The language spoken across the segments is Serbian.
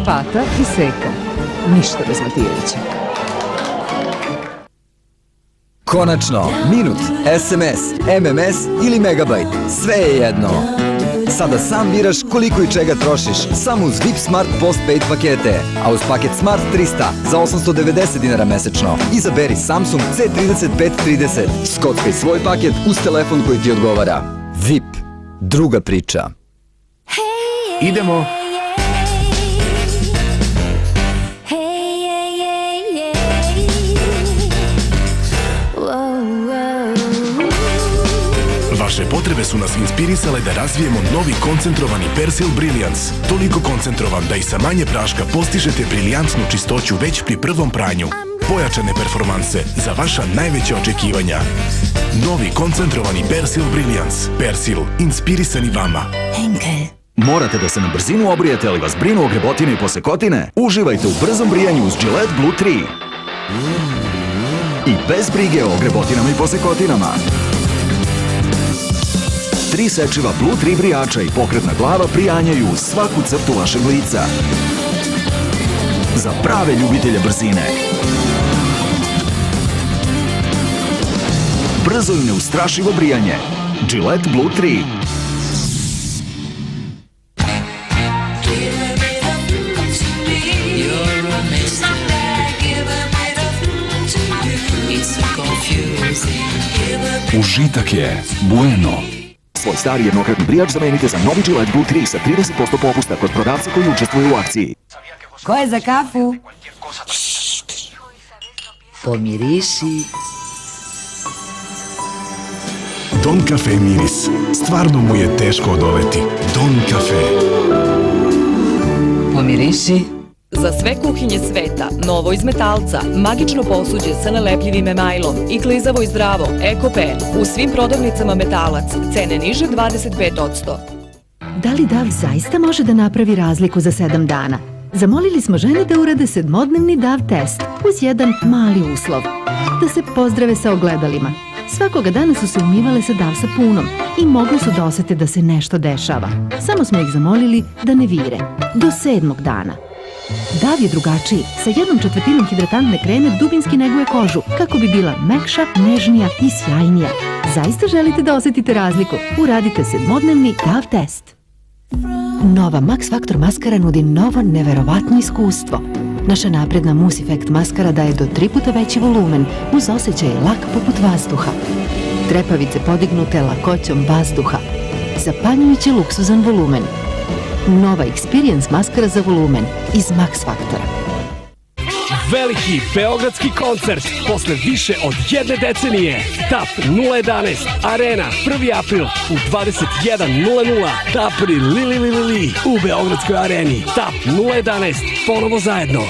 pata i seka. Ništa bez Matijevića. Konačno, minut, SMS, MMS ili megabajt, sve je jedno. Sada sam biraš koliko i čega trošiš, samo uz VIP Smart Postpaid pakete, a uz paket Smart 300 za 890 dinara mesečno. Izaberi Samsung C3530. Skockaj svoj paket uz telefon koji ti odgovara. VIP. Druga priča. Idemo. Vaše potrebe su nas inspirisale da razvijemo novi koncentrovani Persil Brilliance. Toliko koncentrovan da i sa manje praška postižete briljantnu čistoću već pri prvom pranju. Pojačane performanse za vaša najveća očekivanja. Novi koncentrovani Persil Brilliance. Persil, inspirisani vama. Henkel. Morate da se na brzinu obrijete, ali vas brinu ogrebotine i posekotine? Uživajte u brzom brijanju uz Gillette Blue 3. I bez brige oogrebotinama i posekotinama. 3 sečiva Blue 3 brijača i pokretna glava prijanjaju svaku crtu vašeg lica. Za prave ljubitelje brzine. Brzo i neustrašivo brijanje. Gillette Blue 3. Užitak je Bueno. Svoj stari jednokratni brijač zamenite za novi Gillette Blue 3 sa 30% popusta kod prodavca koji učestvuje u akciji. Ko je za kafu? Pomiriši. Don Cafe miris. Stvarno mu je teško odoleti. Don Cafe. Pomiriši. Za sve kuhinje sveta, novo iz metalca, magično posuđe sa nalepljivim emajlom i klizavo i zdravo, EcoPen, u svim prodavnicama Metalac, cene niže 25%. Da li DAV zaista može da napravi razliku za 7 dana? Zamolili smo žene da urade 7-dnevni DAV test uz jedan mali uslov. Da se pozdrave sa ogledalima. Svakoga dana su se umivale sa DAV sapunom i mogli su da osete da se nešto dešava. Samo smo ih zamolili da ne vire. Do 7. dana. DAV je drugačiji. Sa 1/4 hidratantne kreme dubinski neguje kožu kako bi bila mekša, nežnija i sjajnija. Zaista želite da osetite razliku? Uradite 7-dnevni DAV test. Nova Max Factor maskara nudi novo neverovatno iskustvo. Naša napredna Mousse Effect maskara daje do 3 puta veći volumen uz osjećaj lak poput vazduha. Trepavice podignute lakoćom vazduha. Zapanjujući luksuzan volumen. Nova Experience maskara za volumen iz Max Factora. Veliki beogradski koncert posle više od 1 decenije. TAP 011 Arena 1. april u 21:00. TAP Li u Beogradskoj areni. TAP 011 ponovo zajedno.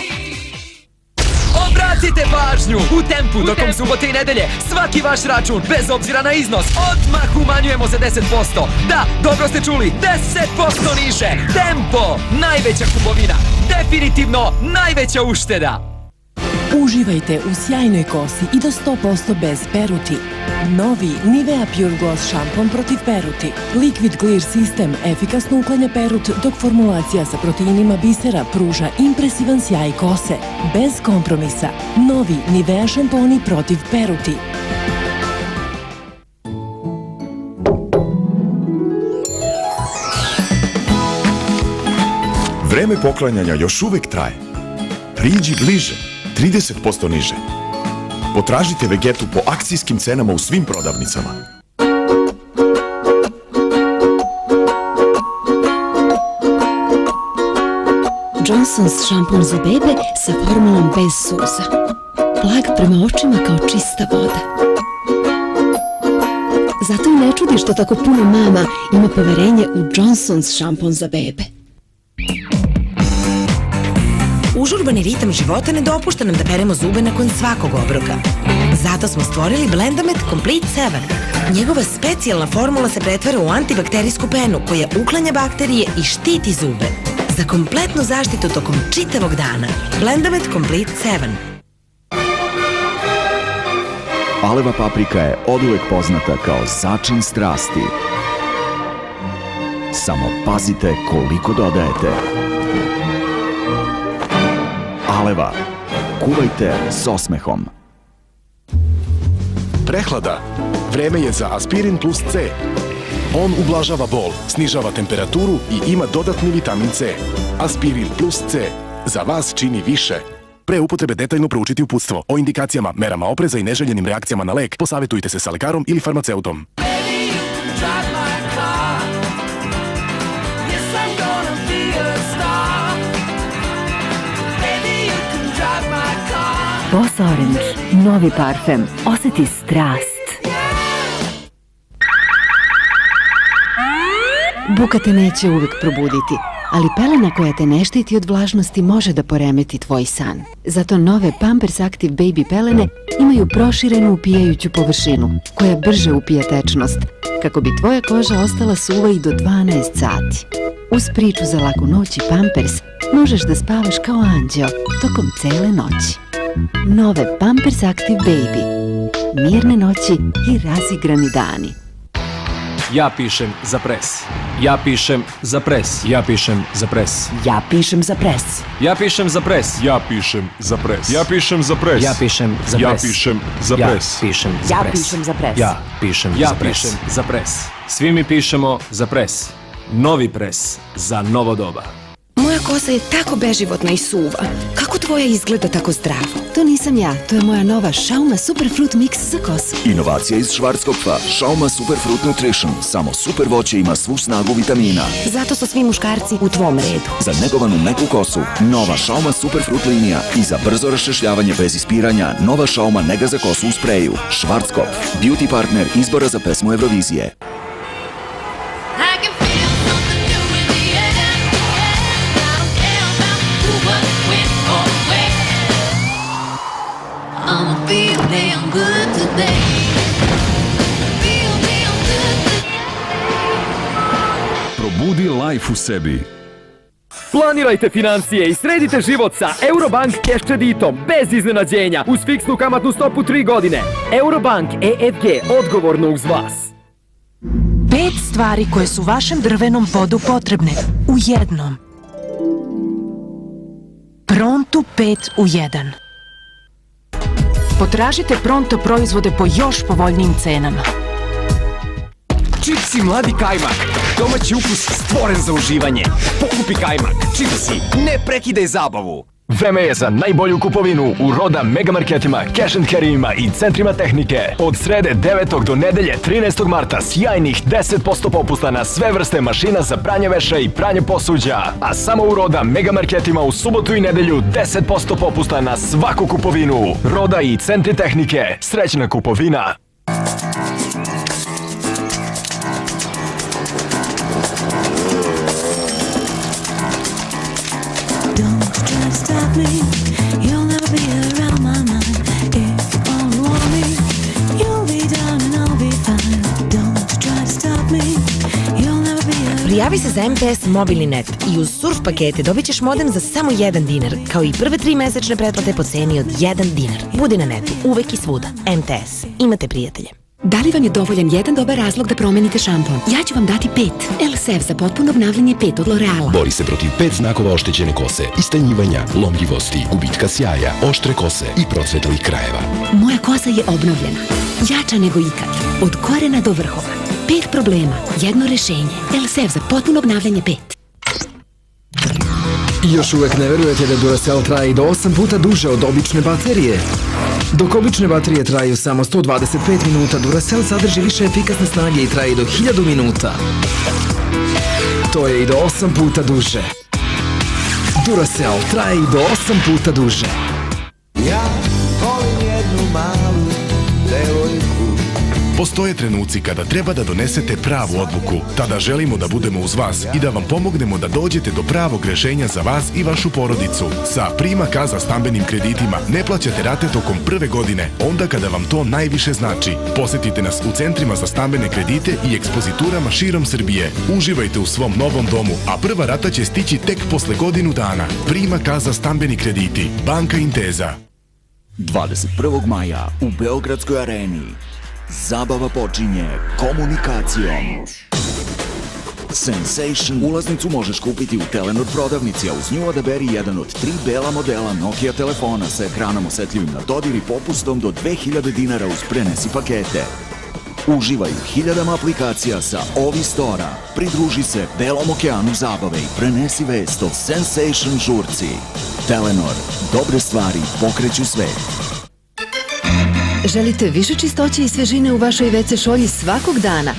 Obratite pažnju! U Tempu tokom subote i nedelje svaki vaš račun, bez obzira na iznos, odmah umanjujemo za 10%. Da, dobro ste čuli, 10% niže! Tempo! Najveća kupovina! Definitivno najveća ušteda! Uživajte u sjajnoj kosi i do 100% bez peruti. Novi Nivea Pure Gloss šampon protiv peruti. Liquid Clear System efikasno uklanja perut, dok formulacija sa proteinima bisera pruža impresivan sjaj kose. Bez kompromisa. Novi Nivea šamponi protiv peruti. Vreme poklanjanja još uvek traje. Priđi bliže, 30% niže. Potražite Vegetu po akcijskim cenama u svim prodavnicama. Johnson's šampon za bebe sa formulom bez suza. Blag prema očima kao čista voda. Zato i ne čudi što tako puno mama ima poverenje u Johnson's šampon za bebe. Užurbani ritam života ne dopušta nam da peremo zube nakon svakog obroka. Zato smo stvorili Blendamed Complete 7. Njegova specijalna formula se pretvara u antibakterijsku penu koja uklanja bakterije i štiti zube. Za kompletnu zaštitu tokom čitavog dana. Blendamed Complete 7. Aleva paprika je oduvek poznata kao začin strasti. Samo pazite koliko dodajete. Aleva. Kuvajte s osmehom. Prehlada. Vreme je za Aspirin plus C. On ublažava bol, snižava temperaturu i ima dodatni vitamin C. Aspirin plus C. Za vas čini više. Pre upotrebe detaljno proučiti uputstvo. O indikacijama, merama opreza i neželjenim reakcijama na lek posavetujte se sa lekarom ili farmaceutom. Boss Orange, novi parfem. Osjeti strast. Buka te neće uvek probuditi, ali pelena koja te ne štiti od vlažnosti može da poremeti tvoj san. Zato nove Pampers Active Baby pelene imaju proširenu upijajuću površinu, koja brže upija tečnost, kako bi tvoja koža ostala suva i do 12 sati. Uz priču za laku noć i Pampers možeš da spavaš kao anđeo tokom cele noći. Nove Pampers Active Baby. Mirne noći i razigrani dani. Ja pišem za pres. Ja pišem za pres. Ja pišem za pres. Ja pišem za pres. Ja pišem za pres. Ja pišem za pres. Ja pišem za pres. Ja pišem za Ja pres. pišem za pres. Ja pišem za Ja pres. pišem za pres. Ja pišem za pres. Ja pišem za pres. Svi mi pišemo za pres. Novi pres za novo doba. Moja kosa je tako beživotna i suva. Kako tvoja izgleda tako zdravo? To nisam ja, to je moja nova Schauma Superfruit Mix za kosu. Inovacija iz Schwarzkopfa. Schauma Superfruit Nutrition. Samo super voće ima svu snagu vitamina. Zato su svi muškarci u tvom redu. Za negovanu meku kosu. Nova Schauma Superfruit linija. I za brzo raščešljavanje bez ispiranja. Nova Schauma nega za kosu u spreju. Schwarzkopf. Beauty partner izbora za pesmu Eurovizije. Probudi life u sebi. Planirajte financije i sredite život sa Eurobank Cash kreditom bez iznenađenja uz fiksnu kamatnu stopu 3 godine. Eurobank EFG odgovorno uz vas. 5 stvari koje su vašem drvenom podu potrebne u jednom. Pronto 5 u 1. Potražite Pronto proizvode po još povoljnijim cenama. Čipsi Mladi kajmak. Domaći ukus stvoren za uživanje. Pokupi kajmak. Čipsi, ne prekidaj zabavu. Vreme je za najbolju kupovinu u Roda megamarketima, cash and carryima i centrima tehnike. Od srede 9. do nedelje 13. marta sjajnih 10% popusta na sve vrste mašina za pranje veša i pranje posuđa. A samo u Roda megamarketima u subotu i nedelju 10% popusta na svaku kupovinu. Roda i centri tehnike. Srećna kupovina! Prijavi se za MTS mobilni net i uz surf pakete dobit ćeš modem za samo 1 dinar, kao i prve 3 mesečne pretplate po ceni od 1 dinar. Budi na netu, uvek i svuda. MTS. Imate prijatelje. Da li vam je dovoljan jedan dobar razlog da promenite šampon? Ja ću vam dati 5. LSF za potpuno obnavljanje 5 od L'Oreala. Bori se protiv 5 znakova oštećene kose, istanjivanja, lomljivosti, gubitka sjaja, oštre kose i procvetlih krajeva. Moja kosa je obnovljena. Jača nego ikad. Od korena do vrhova. 5 problema, jedno rešenje. LSF za potpuno obnavljanje 5. Još uvek ne verujete da Duracell traje i do 8 puta duže od obične baterije? Dok obične baterije traju samo 125 minuta, Duracell sadrži više efikasne snage i traje i do 1000 minuta. To je i do 8 puta duže. Duracell traje i do 8 puta duže. Ja volim jednu malu devojku. Postoje trenuci kada treba da donesete pravu odluku. Tada želimo da budemo uz vas i da vam pomognemo da dođete do pravog rešenja za vas i vašu porodicu. Sa Prima Casa stambenim kreditima ne plaćate rate tokom prve godine, onda kada vam to najviše znači. Posetite nas u centrima za stambene kredite i ekspoziturama širom Srbije. Uživajte u svom novom domu, a prva rata će stići tek posle godinu dana. Prima Casa stambeni krediti. Banka Inteza. 21. maja u Beogradskoj areni. Zabava počinje komunikacijom. Sensation ulaznicu možeš kupiti u Telenor prodavnici, a uz nju odaberi jedan od 3 bela modela Nokia telefona sa ekranom osetljivim na dodir i popustom do 2000 dinara uz prenesi pakete. Uživaj u hiljadama aplikacija sa Ovi Stora. Pridruži se Belom okeanu zabave i prenesi vest o Sensation žurci. Telenor. Dobre stvari pokreću svet. Želite više čistoće i svežine u vašoj WC šolji svakog dana?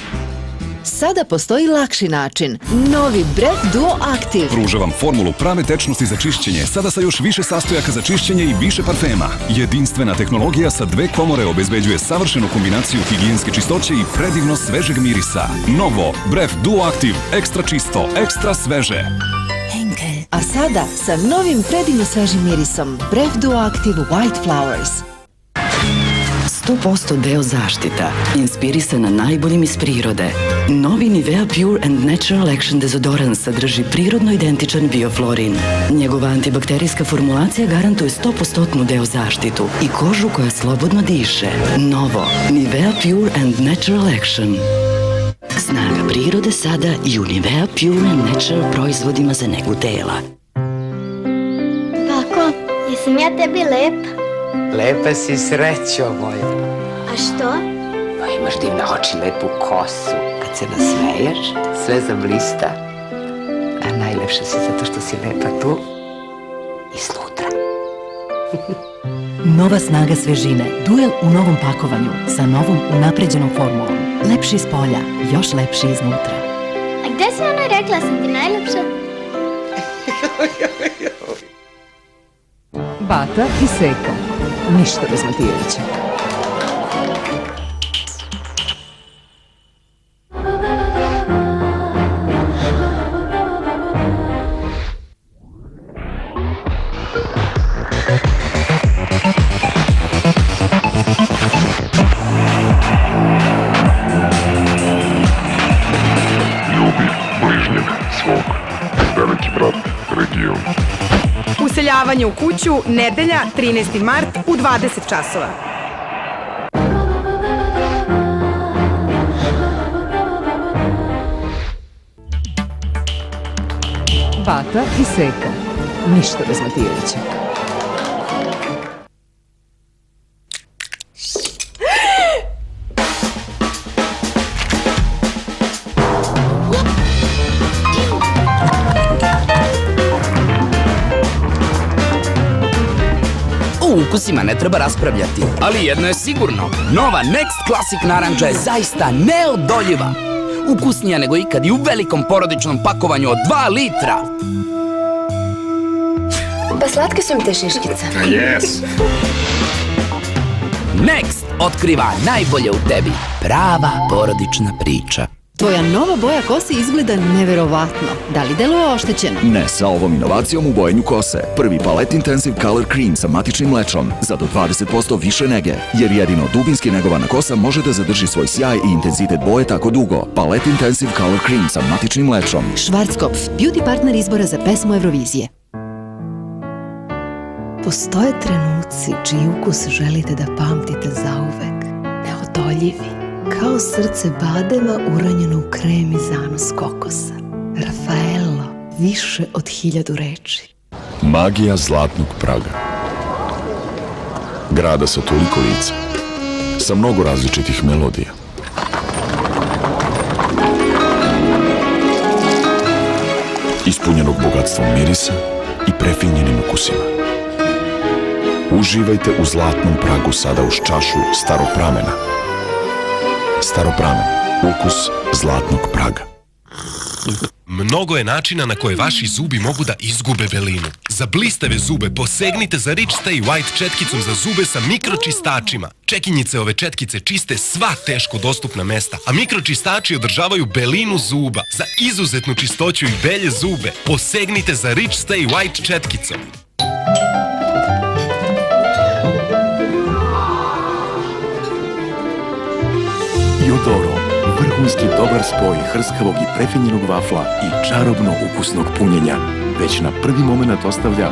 Sada postoji lakši način. Novi Bref Duo Active. Pruža vam formulu prave tečnosti za čišćenje, sada sa još više sastojaka za čišćenje i više parfema. Jedinstvena tehnologija sa 2 komore obezbeđuje savršenu kombinaciju higijenske čistoće i predivno svežeg mirisa. Novo Bref Duo Active. Ekstra čisto, ekstra sveže. A sada sa novim predivno svežim mirisom Bref Duo Active White Flowers. 100% deo zaštita, inspirisana najboljim iz prirode. Novi Nivea Pure and Natural Action dezodorans sadrži prirodno identičan bioflorin. Njegova antibakterijska formulacija garantuje 100% deo zaštitu i kožu koja slobodno diše. Novo Nivea Pure and Natural Action. Snaga prirode sada i u Nivea Pure and Natural proizvodima za negu tela. Tako, jesam ja tebi lepa? Lepa si, srećo moja. A što? Pa imaš divne oči, lepu kosu. Kad se nasmeješ, sve zablista. A najlepša si zato što si lepa tu i slutra. Nova snaga svežine. Duel u novom pakovanju sa novom unapređenom formulom. Lepši iz polja, još lepši iznutra. A gde si ona rekla sam ti najlepša? Bata i Seka. Ništa bez Matijevića. Ljubi bližnjeg svog. Veliki brat region. Useljavanje u kuću, nedelja, 13. mart u 20 časova. Bata i Seka. Ništa bez Matijevića. O ukusima ne treba raspravljati, ali jedno je sigurno. Nova Next Classic naranđa je zaista neodoljiva. Ukusnija nego ikad i u velikom porodičnom pakovanju od 2 litra. Pa slatke su mi te šiškice. Yes. Next otkriva najbolje u tebi. Prava porodična priča. Tvoja nova boja kose izgleda neverovatno. Da li deluje oštećeno? Ne sa ovom inovacijom u bojenju kose. Prvi Palette Intensive Color Cream sa matičnim mlečom za do 20% više nege. Jer jedino dubinski negovana kosa može da zadrži svoj sjaj i intenzitet boje tako dugo. Palette Intensive Color Cream sa matičnim mlečom. Schwarzkopf, beauty partner izbora za pesmu Eurovizije. Postoje trenuci čiji ukus želite da pamtite zauvek. Neodoljivi. Kao srce badema uranjeno u krem i zanos kokosa. Raffaello, više od 1000 reči. Magija zlatnog praga. Grada sa toliko lica. Sa mnogo različitih melodija. Ispunjenog bogatstvom mirisa i prefinjenim ukusima. Uživajte u zlatnom pragu sada uz čašu Staropramena. Staropramen. Ukus zlatnog praga. Mnogo je načina na koje vaši zubi mogu da izgube belinu. Za blistave zube posegnite za Rich Stay White četkicom za zube sa mikročistačima. Čekinjice ove četkice čiste sva teško dostupna mesta, a mikročistači održavaju belinu zuba. Za izuzetnu čistoću i belje zube posegnite za Rich Stay White četkicom. Jodoro, vrhunski dobar spoj hrskavog i prefinjenog vafla i čarobno ukusnog punjenja, već na prvi moment ostavlja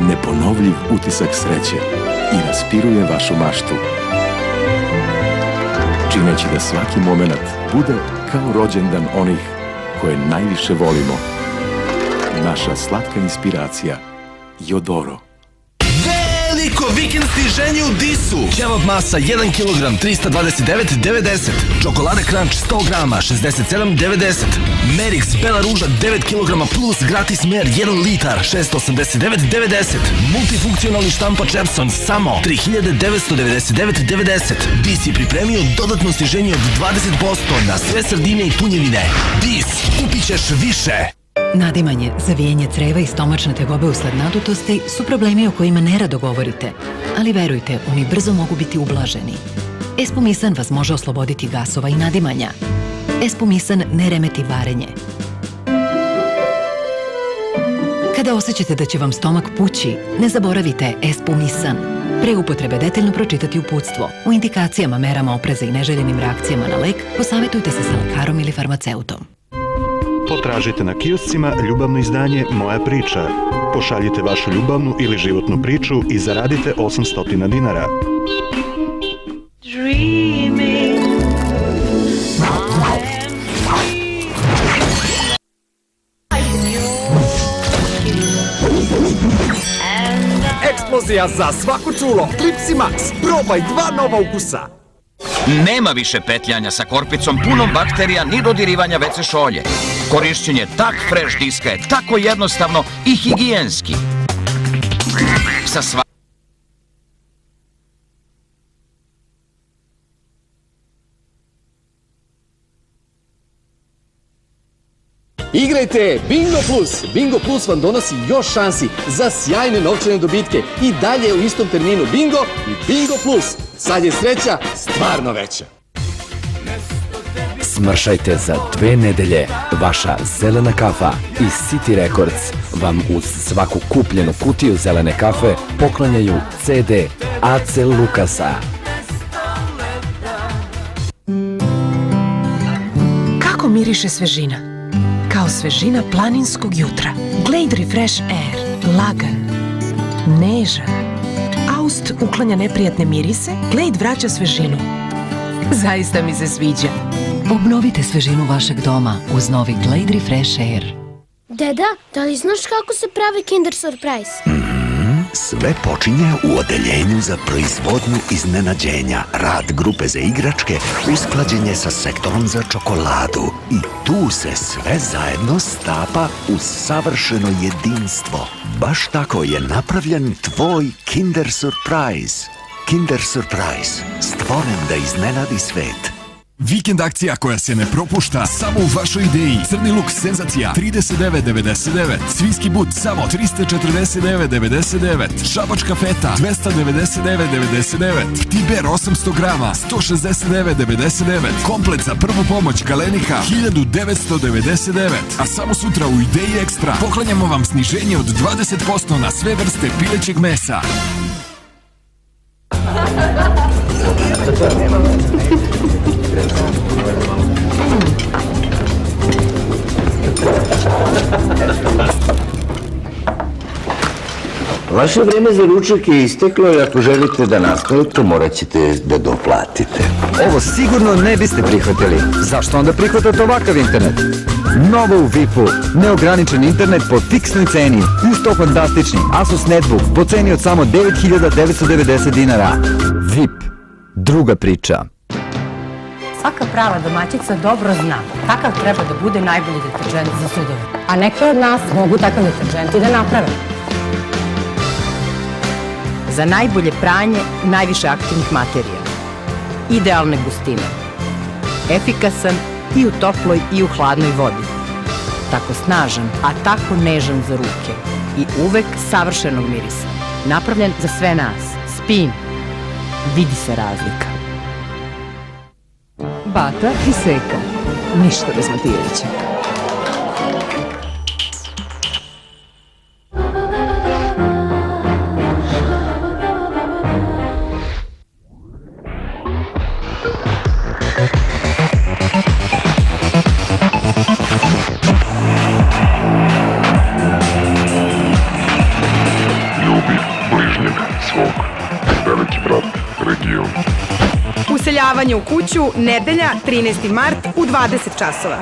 neponovljiv utisak sreće i raspiruje vašu maštu. Čineći da svaki moment bude kao rođendan onih koje najviše volimo. Naša slatka inspiracija Jodoro. Veliko vikend stiženje u Disu. Kebab masa 1 kg 329,90. Čokolade Crunch 100 grama 67,90. Merix Bela ruža 9 kg plus gratis mer 1 litar 689,90. Multifunkcionalni štampač Epson samo 3.999,90. Dis je pripremio dodatno stiženje od 20% na sve sardine i tunjevine. Dis, kupit ćeš više. Nadimanje, zavijenje creva i stomačne tegobe usled nadutosti su problemi o kojima nerado govorite, ali verujte, oni brzo mogu biti ublaženi. Espumisan vas može osloboditi gasova i nadimanja. Espumisan ne remeti varenje. Kada osjećate da će vam stomak pući, ne zaboravite Espumisan. Pre upotrebe detaljno pročitati uputstvo. U indikacijama, merama opreza i neželjenim reakcijama na lek, posavetujte se sa lekarom ili farmaceutom. Potražite na kioscima ljubavno izdanje Moja priča. Pošaljite vašu ljubavnu ili životnu priču i zaradite 800 dinara. Eksplozija za svako čulo. Clipsy Max. Probaj 2 nova ukusa. Nema više petljanja sa korpicom punom bakterija ni dodirivanja WC šolje. Korišćenje tak fresh diska je tako jednostavno i higijenski. Sa Igrajte Bingo Plus! Bingo Plus vam donosi još šansi za sjajne novčane dobitke i dalje u istom terminu Bingo i Bingo Plus. Sad je sreća stvarno veća. Smršajte za 2 nedelje. Vaša zelena kafa i City Records vam uz svaku kupljenu kutiju zelene kafe poklanjaju CD AC Lukasa. Kako miriše svežina? Kao svežina planinskog jutra. Glade Refresh Air. Lagan. Nežan. Aust uklanja neprijatne mirise. Glade vraća svežinu. Zaista mi se sviđa. Obnovite svežinu vašeg doma uz novi Glade Refresh Air. Deda, da li znaš kako se pravi Kinder Surprise? Sve počinje u odeljenju za proizvodnju iznenađenja. Rad grupe za igračke usklađen je sa sektorom za čokoladu. I tu se sve zajedno stapa u savršeno jedinstvo. Baš tako je napravljen tvoj Kinder Surprise. Kinder Surprise, stvoren da iznenadi svet. Vikend akcija koja se ne propušta samo u vašoj ideji. Crni luk senzacija 39,99. Svinjski but samo 349,99. Šabačka feta 299,99. Tiber 800 grama 169,99. Komplet za prvu pomoć Galenika 1999. A samo sutra u Ideji Ekstra poklanjamo vam sniženje od 20% na sve vrste pilećeg mesa. Vaše vreme za ručak je isteklo i ako želite da nastavite, morat ćete da doplatite. Ovo sigurno ne biste prihvatili. Zašto onda prihvatate ovakav internet? Novo u VIP-u. Neograničen internet po fiksnoj ceni. Uz to fantastični Asus Netbook po ceni od samo 9.990 dinara. VIP. Druga priča. Svaka prava domaćica dobro zna kakav treba da bude najbolji deterđent za sudove. A neki od nas mogu takav deterđent i da naprave. Za najbolje pranje najviše aktivnih materija. Idealne gustine. Efikasan i u toploj i u hladnoj vodi. Tako snažan, a tako nežan za ruke. I uvek savršenog mirisa. Napravljen za sve nas. Spin. Vidi se razlika. Bata i Seka. Ništa bez Matijevića. Ljubi bližnjeg svog. Veliki brat, region. Useljavanje u kuću, nedelja, 13. mart u 20 časova.